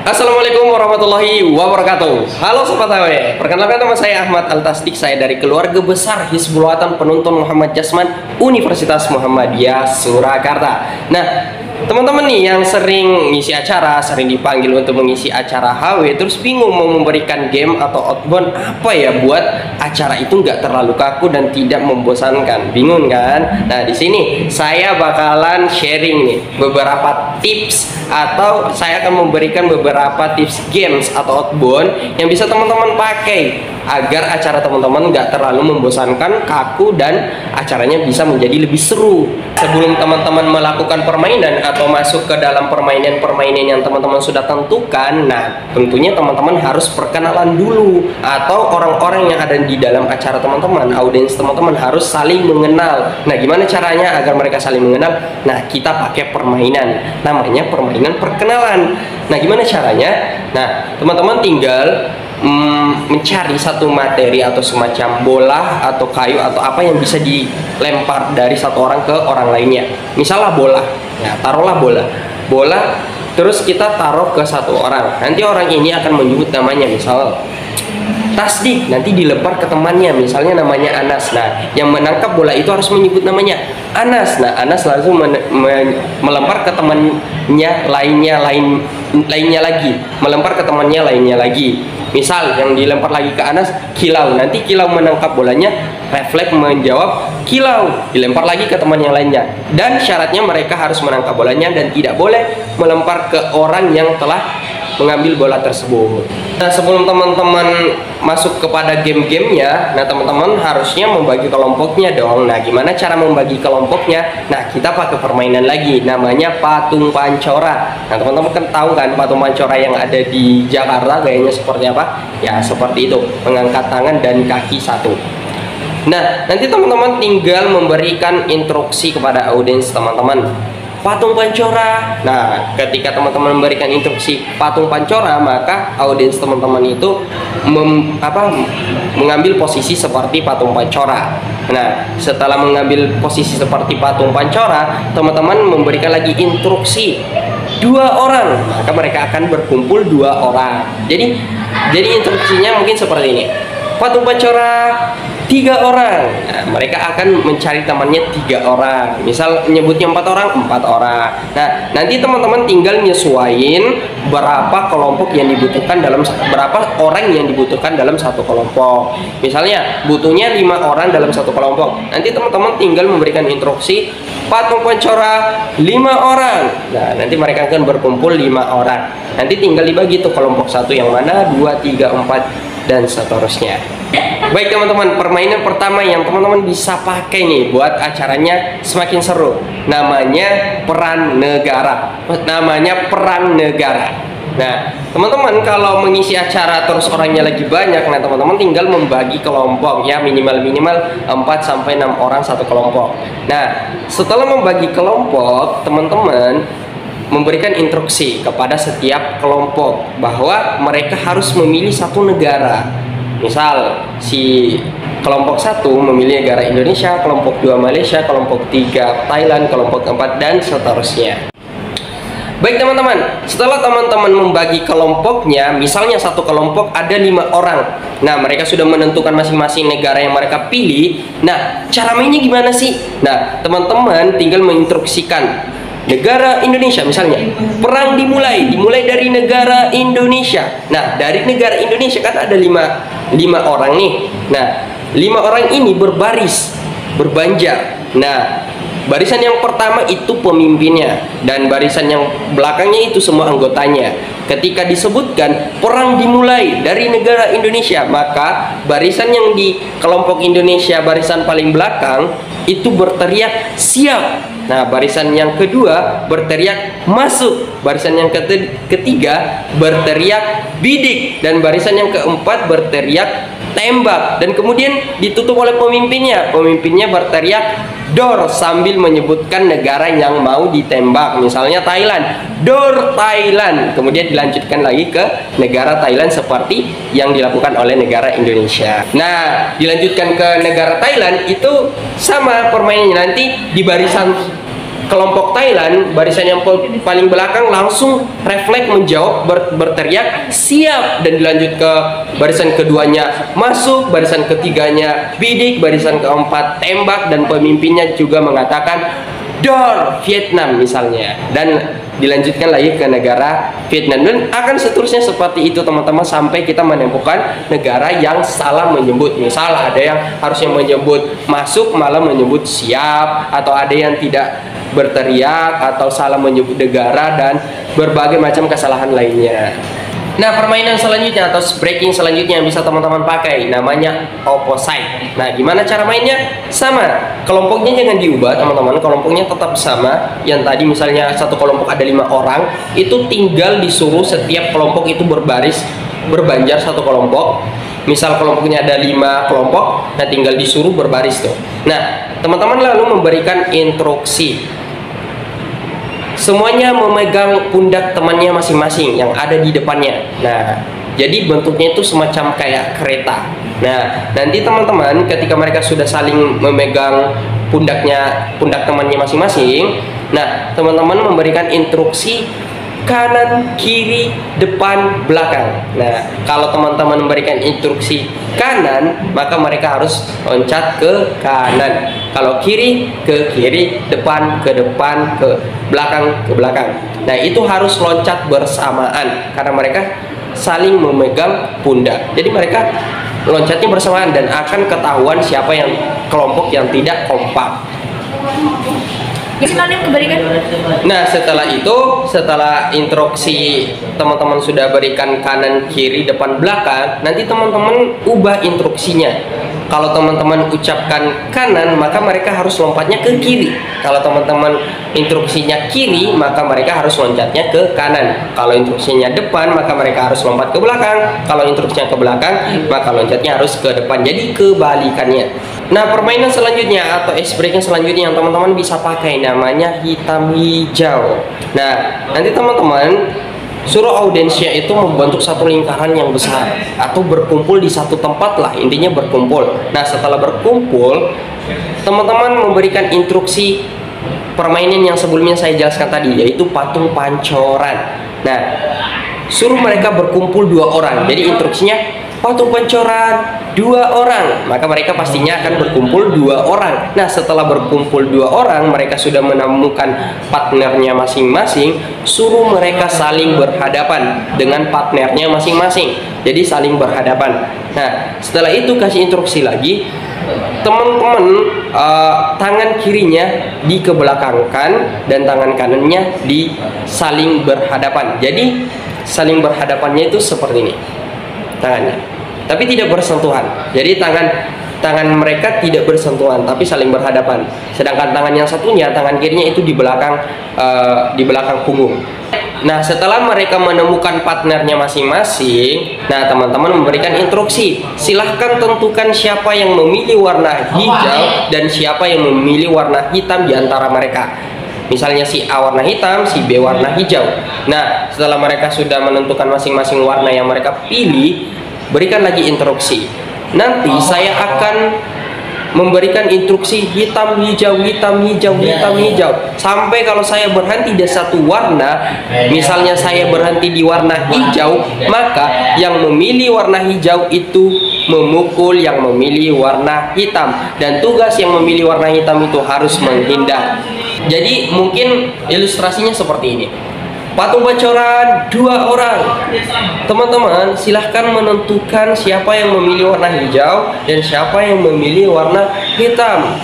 Assalamualaikum warahmatullahi wabarakatuh. Halo Sobat HW, perkenalkan nama saya Ahmad Al-Tasdik. Saya dari keluarga besar Hizbulwatan Penuntun Muhammad Jasman Universitas Muhammadiyah Surakarta. Nah, teman-teman nih yang sering ngisi acara, sering dipanggil untuk mengisi acara HW, terus bingung mau memberikan game atau outbound apa ya buat acara itu nggak terlalu kaku dan tidak membosankan. Bingung kan? Nah, di sini saya bakalan sharing nih beberapa tips, atau saya akan memberikan beberapa tips games atau outbound yang bisa teman-teman pakai agar acara teman-teman nggak terlalu membosankan, kaku, dan acaranya bisa menjadi lebih seru. Sebelum teman-teman melakukan permainan atau masuk ke dalam permainan-permainan yang teman-teman sudah tentukan, nah tentunya teman-teman harus perkenalan dulu, atau orang-orang yang ada di dalam acara teman-teman, audiens teman-teman harus saling mengenal. Nah, gimana caranya agar mereka saling mengenal? Nah, kita pakai permainan, namanya permainan perkenalan. Nah, gimana caranya? Nah, teman-teman tinggal mencari satu materi atau semacam bola atau kayu atau apa yang bisa dilempar dari satu orang ke orang lainnya. Misalnya bola, ya taruhlah bola, terus kita taruh ke satu orang. Nanti orang ini akan menyebut namanya, misal Tasdik, nanti dilempar ke temannya, misalnya namanya Anas. Nah, yang menangkap bola itu harus menyebut namanya Anas. Nah, Anas langsung melempar ke temannya lainnya lagi, melempar ke temannya lainnya lagi. Misal yang dilempar lagi ke Anas Kilau, nanti Kilau menangkap bolanya, refleks menjawab Kilau, dilempar lagi ke teman yang lainnya. Dan syaratnya mereka harus menangkap bolanya dan tidak boleh melempar ke orang yang telah mengambil bola tersebut. Nah, sebelum teman-teman masuk kepada game-gamenya, nah teman-teman harusnya membagi kelompoknya dong. Nah, gimana cara membagi kelompoknya? Nah, kita pakai permainan lagi, namanya patung pancora. Nah, teman-teman kan tahu kan patung pancora yang ada di Jakarta gayanya seperti apa? Ya, seperti itu, mengangkat tangan dan kaki satu. Nah, nanti teman-teman tinggal memberikan instruksi kepada audiens teman-teman. Patung pancora. Nah, ketika teman-teman memberikan instruksi patung pancora, maka audiens teman-teman itu mengambil posisi seperti patung pancora. Nah, setelah mengambil posisi seperti patung pancora, teman-teman memberikan lagi instruksi 2 orang, maka mereka akan berkumpul 2 orang. Jadi instruksinya mungkin seperti ini. Patung pancora 3 orang. Nah, mereka akan mencari temannya 3 orang. Misal nyebutnya 4 orang, 4 orang. Nah, nanti teman-teman tinggal nyesuaiin berapa kelompok yang dibutuhkan berapa orang yang dibutuhkan dalam satu kelompok. Misalnya butuhnya 5 orang dalam satu kelompok. Nanti teman-teman tinggal memberikan instruksi patung pancora 5 orang. Nah, nanti mereka akan berkumpul 5 orang. Nanti tinggal dibagi tuh kelompok satu yang mana, 2, 3, 4 dan seterusnya. Baik teman-teman, permainan pertama yang teman-teman bisa pakai nih buat acaranya semakin seru, namanya perang negara. Nah, teman-teman kalau mengisi acara terus orangnya lagi banyak, nah teman-teman tinggal membagi kelompok ya, minimal 4 sampai 6 orang satu kelompok. Nah, setelah membagi kelompok, teman-teman memberikan instruksi kepada setiap kelompok bahwa mereka harus memilih satu negara. Misal si kelompok 1 memilih negara Indonesia, kelompok 2 Malaysia, kelompok 3 Thailand, kelompok 4 dan seterusnya. Baik teman-teman, setelah teman-teman membagi kelompoknya, misalnya satu kelompok ada 5 orang. Nah, mereka sudah menentukan masing-masing negara yang mereka pilih. Nah, cara mainnya gimana sih? Nah, teman-teman tinggal menginstruksikan negara Indonesia, misalnya perang dimulai dari negara Indonesia. Nah, dari negara Indonesia kan ada 5 orang nih. Nah, 5 orang ini berbaris, berbanjar. Nah, barisan yang pertama itu pemimpinnya, dan barisan yang belakangnya itu semua anggotanya. Ketika disebutkan perang dimulai dari negara Indonesia, maka barisan yang di kelompok Indonesia, barisan paling belakang itu berteriak siap. Nah, barisan yang kedua berteriak masuk, barisan yang ketiga berteriak bidik, dan barisan yang keempat berteriak tembak. Dan kemudian ditutup oleh pemimpinnya berteriak dor sambil menyebutkan negara yang mau ditembak, misalnya Thailand, dor Thailand. Kemudian dilanjutkan lagi ke negara Thailand seperti yang dilakukan oleh negara Indonesia. Nah, dilanjutkan ke negara Thailand itu sama permainannya, nanti di barisan kelompok Thailand, barisan yang paling belakang langsung refleks menjawab, berteriak siap, dan dilanjut ke barisan keduanya masuk, barisan ketiganya bidik, barisan keempat tembak, dan pemimpinnya juga mengatakan door Vietnam misalnya, dan dilanjutkan lagi ke negara Vietnam, dan akan seterusnya seperti itu teman-teman, sampai kita menemukan negara yang salah menyebut. Misal ada yang harusnya menyebut masuk malah menyebut siap, atau ada yang tidak berteriak atau salah menyebut negara, dan berbagai macam kesalahan lainnya. Nah, permainan selanjutnya atau breaking selanjutnya yang bisa teman-teman pakai namanya opposite. Nah, gimana cara mainnya? Sama, kelompoknya jangan diubah teman-teman, kelompoknya tetap sama. Yang tadi misalnya satu kelompok ada 5 orang, itu tinggal disuruh setiap kelompok itu berbanjar satu kelompok. Misal kelompoknya ada 5 kelompok, nah tinggal disuruh berbaris tuh. Nah, teman-teman lalu memberikan instruksi. Semuanya memegang pundak temannya masing-masing yang ada di depannya. Nah, jadi bentuknya itu semacam kayak kereta. Nah, nanti teman-teman ketika mereka sudah saling memegang pundak temannya masing-masing, nah teman-teman memberikan instruksi kanan, kiri, depan, belakang. Nah, kalau teman-teman memberikan instruksi kanan, maka mereka harus loncat ke kanan. Kalau kiri, ke kiri, depan, ke depan, ke belakang. Nah, itu harus loncat bersamaan karena mereka saling memegang pundak. Jadi mereka loncatnya bersamaan dan akan ketahuan siapa yang kelompok yang tidak kompak. Nah, setelah itu, setelah instruksi teman-teman sudah berikan kanan, kiri, depan, belakang, nanti teman-teman ubah instruksinya. Kalau teman-teman ucapkan kanan, maka mereka harus lompatnya ke kiri. Kalau teman-teman instruksinya kiri, maka mereka harus loncatnya ke kanan. Kalau instruksinya depan, maka mereka harus lompat ke belakang. Kalau instruksinya ke belakang, maka loncatnya harus ke depan. Jadi kebalikannya. Nah, permainan selanjutnya atau ice breaking selanjutnya yang teman-teman bisa pakai namanya hitam hijau. Nah, nanti teman-teman suruh audiensnya itu membentuk satu lingkaran yang besar atau berkumpul di satu tempat lah, intinya berkumpul. Nah, setelah berkumpul, teman-teman memberikan instruksi permainan yang sebelumnya saya jelaskan tadi, yaitu patung pancoran. Nah, suruh mereka berkumpul 2 orang. Jadi instruksinya patung pancoran 2 orang, maka mereka pastinya akan berkumpul 2 orang. Nah, setelah berkumpul 2 orang, mereka sudah menemukan partnernya masing-masing, suruh mereka saling berhadapan dengan partnernya masing-masing. Jadi saling berhadapan. Nah, setelah itu kasih instruksi lagi, teman-teman tangan kirinya dikebelakangkan dan tangan kanannya saling berhadapan. Jadi saling berhadapannya itu seperti ini tangannya, tapi tidak bersentuhan. Jadi tangan mereka tidak bersentuhan, tapi saling berhadapan. Sedangkan tangan yang satunya, tangan kirinya itu di belakang punggung. Nah, setelah mereka menemukan partnernya masing-masing, nah teman-teman memberikan instruksi, silahkan tentukan siapa yang memilih warna hijau dan siapa yang memilih warna hitam di antara mereka. Misalnya si A warna hitam, si B warna hijau. Nah, setelah mereka sudah menentukan masing-masing warna yang mereka pilih, berikan lagi instruksi. Nanti saya akan memberikan instruksi hitam, hijau, hitam, hijau, hitam, hijau. Sampai kalau saya berhenti di satu warna, misalnya saya berhenti di warna hijau, maka yang memilih warna hijau itu memukul yang memilih warna hitam. Dan tugas yang memilih warna hitam itu harus menghindar. Jadi mungkin ilustrasinya seperti ini. Patung pancoran 2 orang. Teman-teman silahkan menentukan siapa yang memilih warna hijau dan siapa yang memilih warna hitam.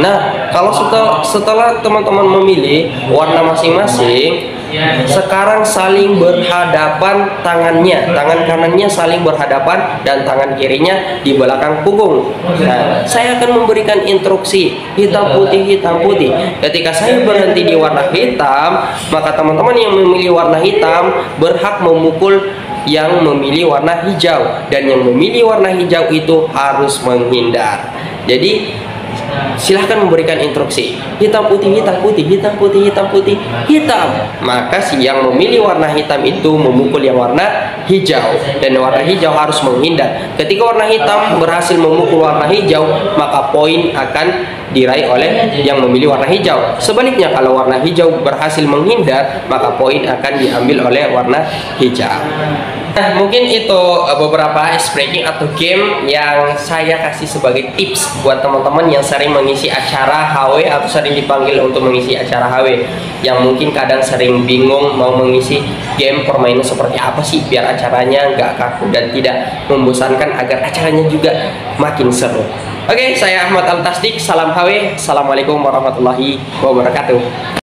Nah, kalau setelah teman-teman memilih warna masing-masing, sekarang saling berhadapan tangannya, tangan kanannya saling berhadapan dan tangan kirinya di belakang punggung. Nah, saya akan memberikan instruksi hitam putih, hitam putih. Ketika saya berhenti di warna hitam, maka teman-teman yang memilih warna hitam berhak memukul yang memilih warna hijau, dan yang memilih warna hijau itu harus menghindar. Jadi silahkan memberikan instruksi hitam putih, hitam putih, hitam putih, hitam putih, hitam. Maka si yang memilih warna hitam itu memukul yang warna hijau, dan warna hijau harus menghindar. Ketika warna hitam berhasil memukul warna hijau, maka poin akan diraih oleh yang memilih warna hijau. Sebaliknya, kalau warna hijau berhasil menghindar, maka poin akan diambil oleh warna hijau. Nah, mungkin itu beberapa ice breaking atau game yang saya kasih sebagai tips buat teman-teman yang sering mengisi acara HW atau sering dipanggil untuk mengisi acara HW, yang mungkin kadang sering bingung mau mengisi game permainan seperti apa sih biar acaranya nggak kaku dan tidak membosankan, agar acaranya juga makin seru. Oke, saya Ahmad Al Tasdik, salam HW, assalamualaikum warahmatullahi wabarakatuh.